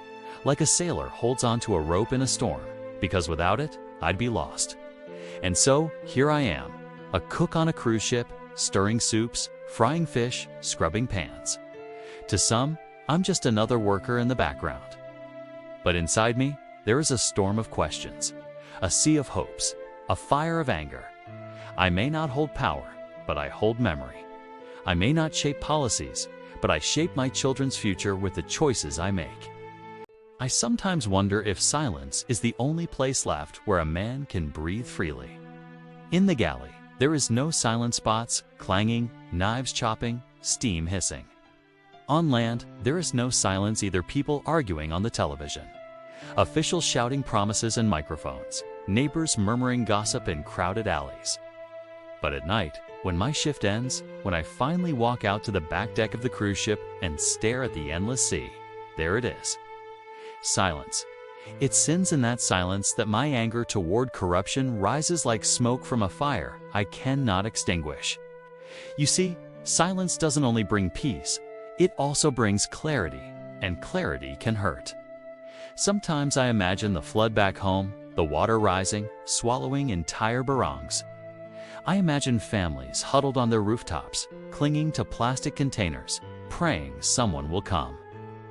like a sailor holds onto a rope in a storm, because without it, I'd be lost. And so, here I am, a cook on a cruise ship, stirring soups, frying fish, scrubbing pans. To some, I'm just another worker in the background. But inside me, there is a storm of questions, a sea of hopes, a fire of anger. I may not hold power, but I hold memory. I may not shape policies, but I shape my children's future with the choices I make. I sometimes wonder if silence is the only place left where a man can breathe freely. In the galley, there is no silent spots, clanging, knives chopping, steam hissing. On land, there is no silence either, people arguing on the television, officials shouting promises in microphones, neighbors murmuring gossip in crowded alleys. But at night, when my shift ends, when I finally walk out to the back deck of the cruise ship and stare at the endless sea, there it is. Silence. It sins in that silence that my anger toward corruption rises like smoke from a fire I cannot extinguish. You see, silence doesn't only bring peace, it also brings clarity, and clarity can hurt. Sometimes I imagine the flood back home, the water rising, swallowing entire barangs. I imagine families huddled on their rooftops, clinging to plastic containers, praying someone will come.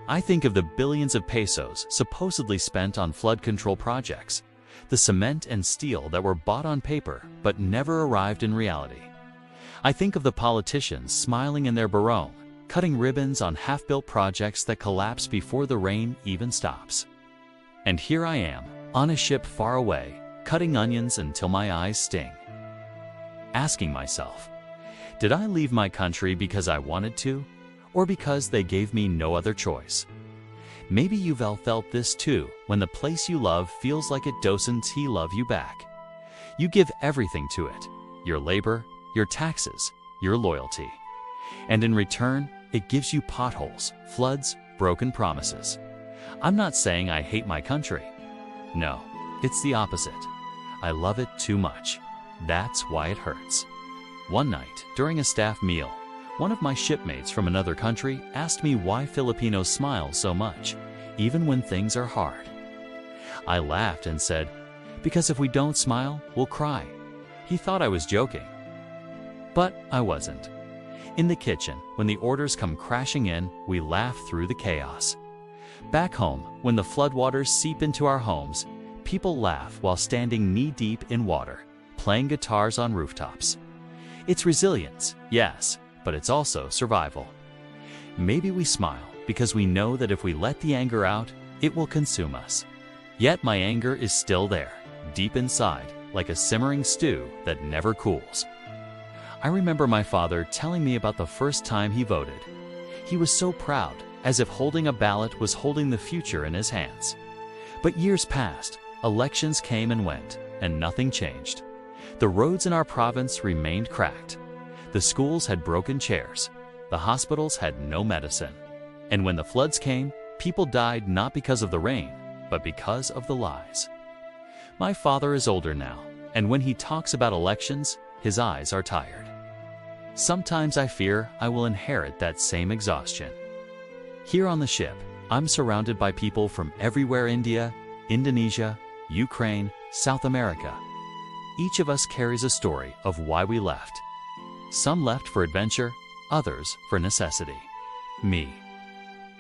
I think of the billions of pesos supposedly spent on flood control projects, the cement and steel that were bought on paper but never arrived in reality. I think of the politicians smiling in their barong, cutting ribbons on half-built projects that collapse before the rain even stops. And here I am, on a ship far away, cutting onions until my eyes sting. Asking myself, did I leave my country because I wanted to? or because they gave me no other choice. Maybe you've all felt this too, when the place you love feels like it doesn't love you back. You give everything to it, your labor, your taxes, your loyalty. And in return, it gives you potholes, floods, broken promises. I'm not saying I hate my country. No, it's the opposite. I love it too much. That's why it hurts. One night, during a staff meal, one of my shipmates from another country asked me why Filipinos smile so much, even when things are hard. I laughed and said, because if we don't smile, we'll cry. He thought I was joking. But I wasn't. In the kitchen, when the orders come crashing in, we laugh through the chaos. Back home, when the floodwaters seep into our homes, people laugh while standing knee-deep in water, playing guitars on rooftops. It's resilience, yes, but it's also survival. Maybe we smile because we know that if we let the anger out, it will consume us. Yet my anger is still there, deep inside, like a simmering stew that never cools. I remember my father telling me about the first time he voted. He was so proud, as if holding a ballot was holding the future in his hands. But years passed, elections came and went, and nothing changed. The roads in our province remained cracked. The schools had broken chairs. The hospitals had no medicine. And when the floods came, people died not because of the rain, but because of the lies. My father is older now, and when he talks about elections, his eyes are tired. Sometimes I fear I will inherit that same exhaustion. Here on the ship, I'm surrounded by people from everywhere: India, Indonesia, Ukraine, South America. Each of us carries a story of why we left. Some left for adventure, others for necessity. Me.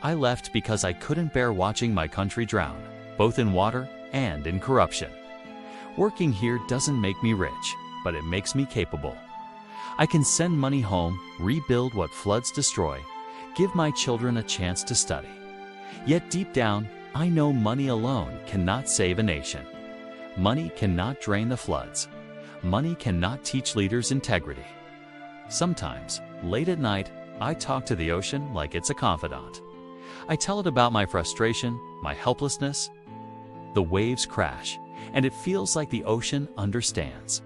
I left because I couldn't bear watching my country drown, both in water and in corruption. Working here doesn't make me rich, but it makes me capable. I can send money home, rebuild what floods destroy, give my children a chance to study. Yet deep down, I know money alone cannot save a nation. Money cannot drain the floods. Money cannot teach leaders integrity. Sometimes, late at night, I talk to the ocean like it's a confidant. I tell it about my frustration, my helplessness. The waves crash, and it feels like the ocean understands.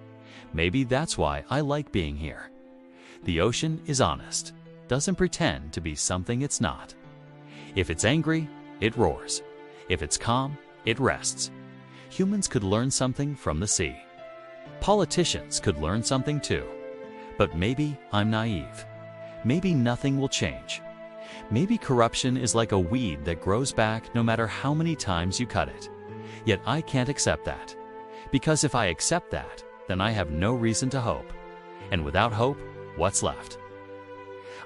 Maybe that's why I like being here. The ocean is honest, doesn't pretend to be something it's not. If it's angry, it roars. If it's calm, it rests. Humans could learn something from the sea. Politicians could learn something too. But maybe I'm naive. Maybe nothing will change. Maybe corruption is like a weed that grows back no matter how many times you cut it. Yet I can't accept that. Because if I accept that, then I have no reason to hope. And without hope, what's left?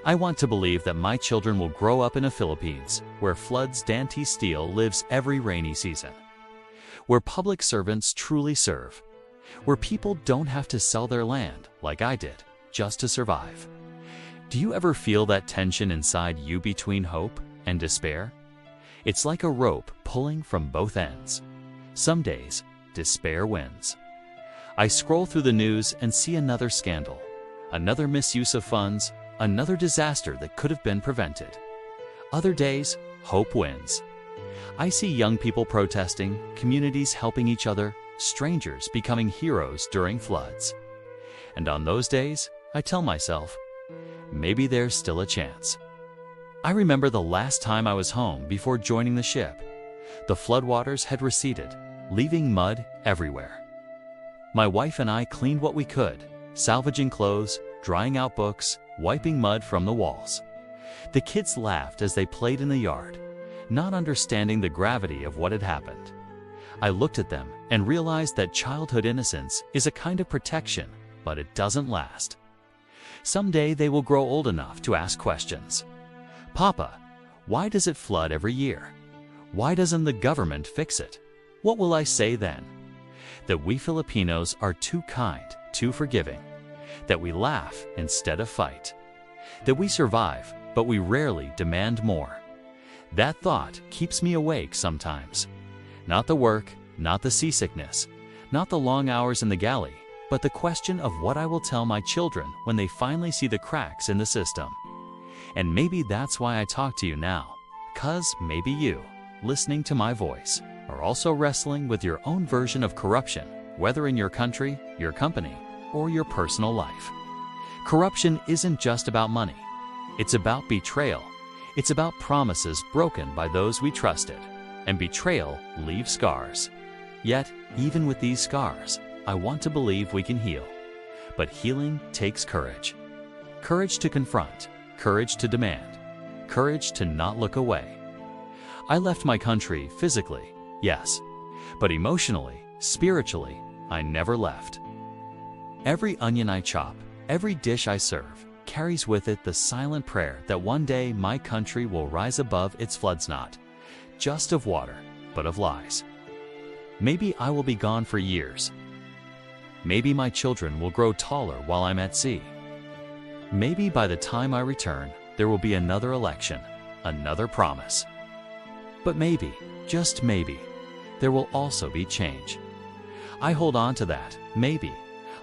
I want to believe that my children will grow up in a Philippines where floods Dante Steele lives every rainy season. Where public servants truly serve. Where people don't have to sell their land, like I did, just to survive. Do you ever feel that tension inside you between hope and despair? It's like a rope pulling from both ends. Some days, despair wins. I scroll through the news and see another scandal, another misuse of funds, another disaster that could have been prevented. Other days, hope wins. I see young people protesting, communities helping each other, strangers becoming heroes during floods. And on those days, I tell myself, maybe there's still a chance. I remember the last time I was home before joining the ship. The floodwaters had receded, leaving mud everywhere. My wife and I cleaned what we could, salvaging clothes, drying out books, wiping mud from the walls. The kids laughed as they played in the yard, not understanding the gravity of what had happened. I looked at them and realized that childhood innocence is a kind of protection, but it doesn't last. Someday they will grow old enough to ask questions. Papa, why does it flood every year? Why doesn't the government fix it? What will I say then? That we Filipinos are too kind, too forgiving. That we laugh instead of fight. That we survive, but we rarely demand more. That thought keeps me awake sometimes. Not the work, not the seasickness, not the long hours in the galley, but the question of what I will tell my children when they finally see the cracks in the system. And maybe that's why I talk to you now, because maybe you, listening to my voice, are also wrestling with your own version of corruption, whether in your country, your company, or your personal life. Corruption isn't just about money. It's about betrayal. It's about promises broken by those we trusted. And betrayal leaves scars. Yet, even with these scars, I want to believe we can heal. But healing takes courage. Courage to confront, courage to demand, courage to not look away. I left my country physically, yes, but emotionally, spiritually, I never left. Every onion I chop, every dish I serve, carries with it the silent prayer that one day my country will rise above its floods, not just of water, but of lies. Maybe I will be gone for years. Maybe my children will grow taller while I'm at sea. Maybe by the time I return, there will be another election, another promise. But maybe, just maybe, there will also be change. I hold on to that, maybe,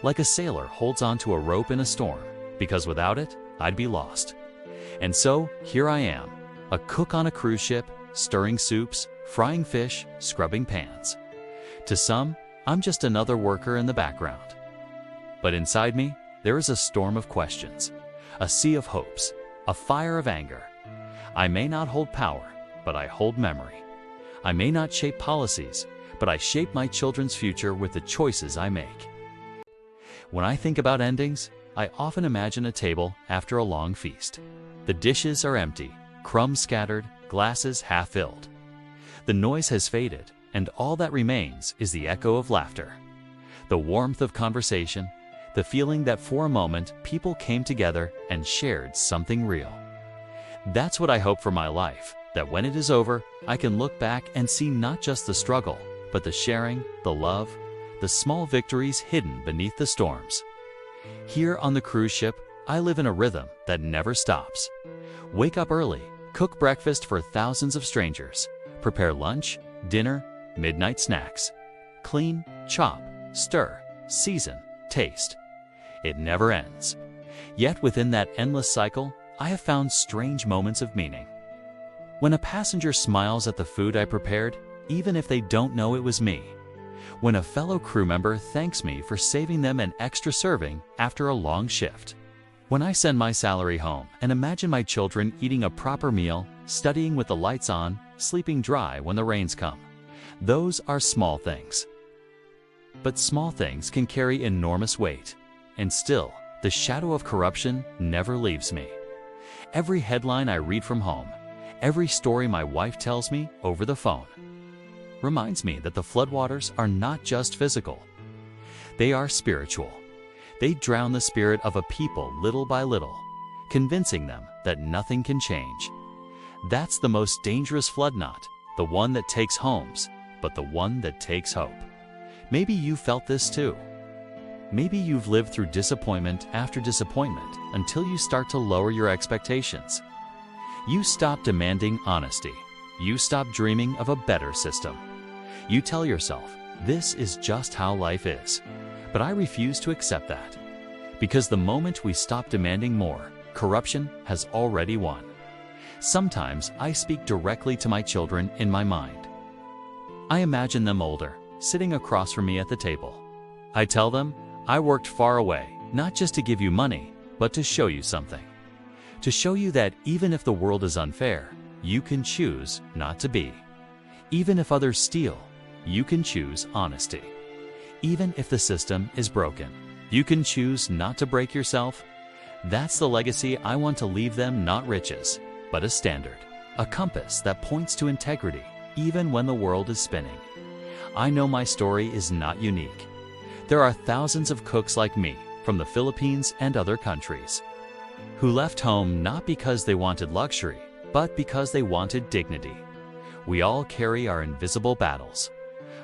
like a sailor holds on to a rope in a storm, because without it, I'd be lost. And so, here I am, a cook on a cruise ship, stirring soups, frying fish, scrubbing pans. To some, I'm just another worker in the background. But inside me, there is a storm of questions, a sea of hopes, a fire of anger. I may not hold power, but I hold memory. I may not shape policies, but I shape my children's future with the choices I make. When I think about endings, I often imagine a table after a long feast. The dishes are empty, crumbs scattered, glasses half filled. The noise has faded, and all that remains is the echo of laughter, the warmth of conversation, the feeling that for a moment people came together and shared something real. That's what I hope for my life, that when it is over, I can look back and see not just the struggle, but the sharing, the love, the small victories hidden beneath the storms. Here on the cruise ship, I live in a rhythm that never stops. Wake up early, cook breakfast for thousands of strangers, prepare lunch, dinner, midnight snacks. Clean, chop, stir, season, taste. It never ends. Yet within that endless cycle, I have found strange moments of meaning. When a passenger smiles at the food I prepared, even if they don't know it was me. When a fellow crew member thanks me for saving them an extra serving after a long shift. When I send my salary home and imagine my children eating a proper meal, studying with the lights on, sleeping dry when the rains come. Those are small things. But small things can carry enormous weight. And still, the shadow of corruption never leaves me. Every headline I read from home, every story my wife tells me over the phone, reminds me that the floodwaters are not just physical. They are spiritual. They drown the spirit of a people little by little, convincing them that nothing can change. That's the most dangerous flood, not the one that takes homes, but the one that takes hope. Maybe you felt this too. Maybe you've lived through disappointment after disappointment until you start to lower your expectations. You stop demanding honesty. You stop dreaming of a better system. You tell yourself, this is just how life is. But I refuse to accept that. Because the moment we stop demanding more, corruption has already won. Sometimes I speak directly to my children in my mind. I imagine them older, sitting across from me at the table. I tell them, I worked far away, not just to give you money, but to show you something. To show you that even if the world is unfair, you can choose not to be. Even if others steal, you can choose honesty. Even if the system is broken, you can choose not to break yourself. That's the legacy I want to leave them, not riches, but a standard, a compass that points to integrity, even when the world is spinning. I know my story is not unique. There are thousands of cooks like me from the Philippines and other countries who left home not because they wanted luxury, but because they wanted dignity. We all carry our invisible battles.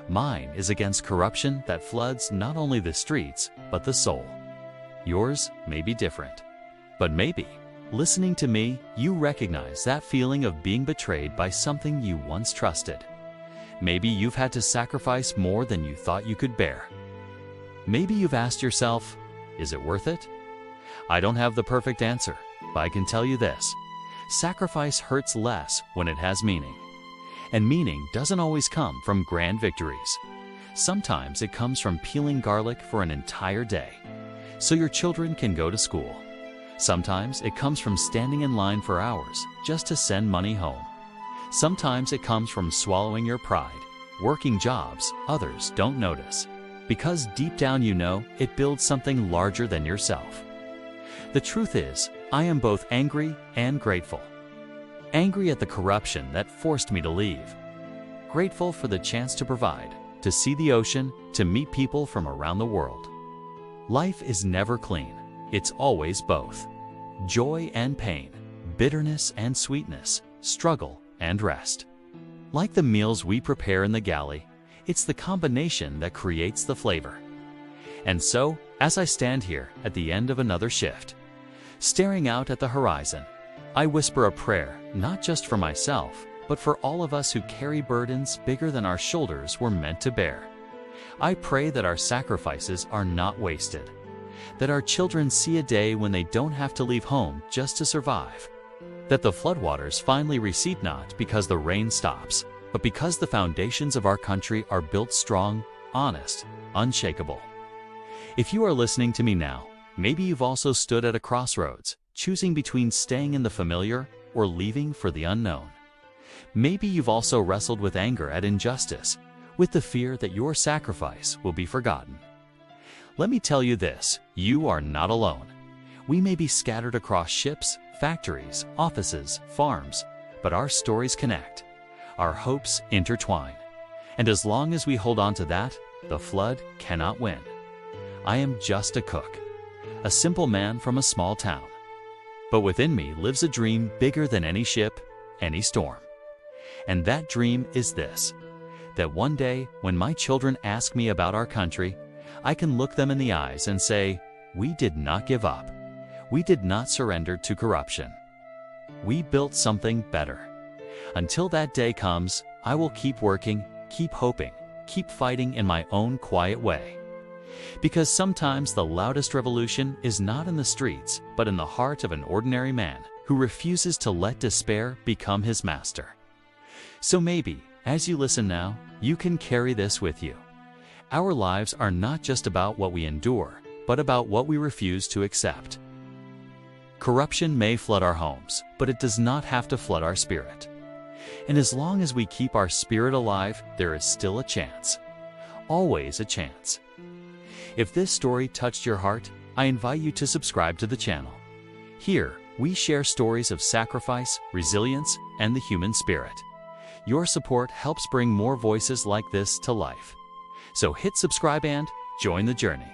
Mine is against corruption that floods not only the streets, but the soul. Yours may be different. But maybe, listening to me, you recognize that feeling of being betrayed by something you once trusted. Maybe you've had to sacrifice more than you thought you could bear. Maybe you've asked yourself, is it worth it? I don't have the perfect answer, but I can tell you this. Sacrifice hurts less when it has meaning. And meaning doesn't always come from grand victories. Sometimes it comes from peeling garlic for an entire day, so your children can go to school. Sometimes it comes from standing in line for hours just to send money home. Sometimes it comes from swallowing your pride, working jobs others don't notice, because deep down you know it builds something larger than yourself. The truth is, I am both angry and grateful. Angry at the corruption that forced me to leave. Grateful for the chance to provide, to see the ocean, to meet people from around the world. Life is never clean. It's always both. Joy and pain, bitterness and sweetness, struggle and rest. Like the meals we prepare in the galley, it's the combination that creates the flavor. And so, as I stand here at the end of another shift, staring out at the horizon, I whisper a prayer not just for myself, but for all of us who carry burdens bigger than our shoulders were meant to bear. I pray that our sacrifices are not wasted, that our children see a day when they don't have to leave home just to survive, that the floodwaters finally recede not because the rain stops, but because the foundations of our country are built strong, honest, unshakable. If you are listening to me now, maybe you've also stood at a crossroads, choosing between staying in the familiar or leaving for the unknown. Maybe you've also wrestled with anger at injustice, with the fear that your sacrifice will be forgotten. Let me tell you this, you are not alone. We may be scattered across ships, factories, offices, farms, but our stories connect. Our hopes intertwine. And as long as we hold on to that, the flood cannot win. I am just a cook, a simple man from a small town. But within me lives a dream bigger than any ship, any storm. And that dream is this, that one day when my children ask me about our country, I can look them in the eyes and say, we did not give up. We did not surrender to corruption. We built something better. Until that day comes, I will keep working, keep hoping, keep fighting in my own quiet way. Because sometimes the loudest revolution is not in the streets, but in the heart of an ordinary man who refuses to let despair become his master. So maybe, as you listen now, you can carry this with you. Our lives are not just about what we endure, but about what we refuse to accept. Corruption may flood our homes, but it does not have to flood our spirit. And as long as we keep our spirit alive, there is still a chance. Always a chance. If this story touched your heart, I invite you to subscribe to the channel. Here, we share stories of sacrifice, resilience, and the human spirit. Your support helps bring more voices like this to life. So hit subscribe and join the journey.